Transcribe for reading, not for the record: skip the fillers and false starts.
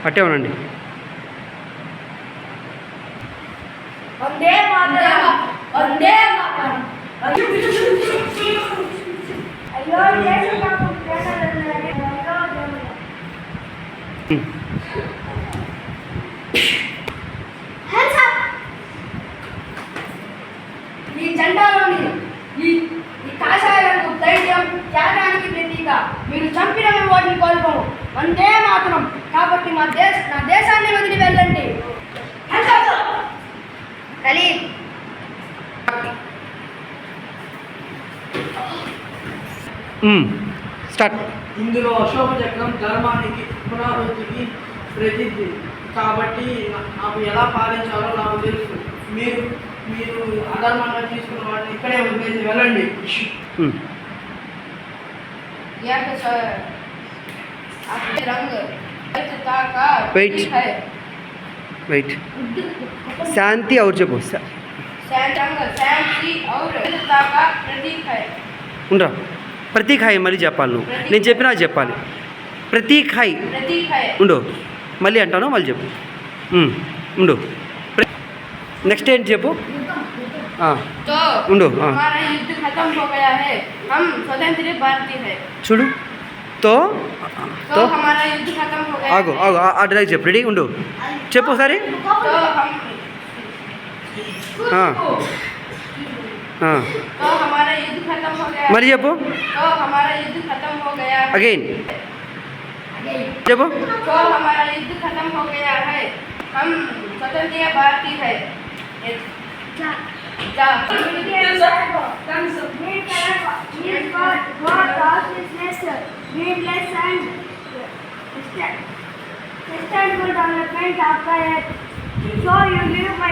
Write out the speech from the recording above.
అట్టే ఉండండి. వందే మాతరం వందే మాతరం. అయ్యో దేశం ప్రేరణలే ఈ జెండాలోని ఈ కాషాయ రంగు ధైర్యం త్యాగానికి ప్రతీక. మీరు చంపిన వాటిని కోల్పోము. వందే మాతరం. కాబట్టి నా దేశాన్ని వదిలి వెళ్ళండి. ఖలీల్ స్టార్ట్. ఇందులో అశోక చక్రం ధర్మానికి పునరుద్ధికి ప్రసిద్ధి కాబట్టి నాకు ఎలా పాలించాలో నాకు తెలుసు. మీరు మీరు అధర్మంగా తీసుకున్న వాటిని ఇక్కడే వదిలేసి వెళ్ళండి. వెయిట్ శాంతి और చెప్పు ఉండరా ప్రతీక్ హై మళ్ళీ చెప్పాలి నువ్వు. నేను చెప్పినా చెప్పాలి. ప్రతీక్ హై ఉండు మళ్ళీ అంటాను మళ్ళీ చెప్పు. ఉండు నెక్స్ట్ ఏంటి చెప్పు. ఉండు చూడు తో తో ఆగు ఆగు అడ్డాకి చెప్పు. రెడీ ఉండు చెప్పు ఒకసారి. మళ్ళీ చెప్పు అగైన్ చెప్పు. Sustainable development after it. So you live by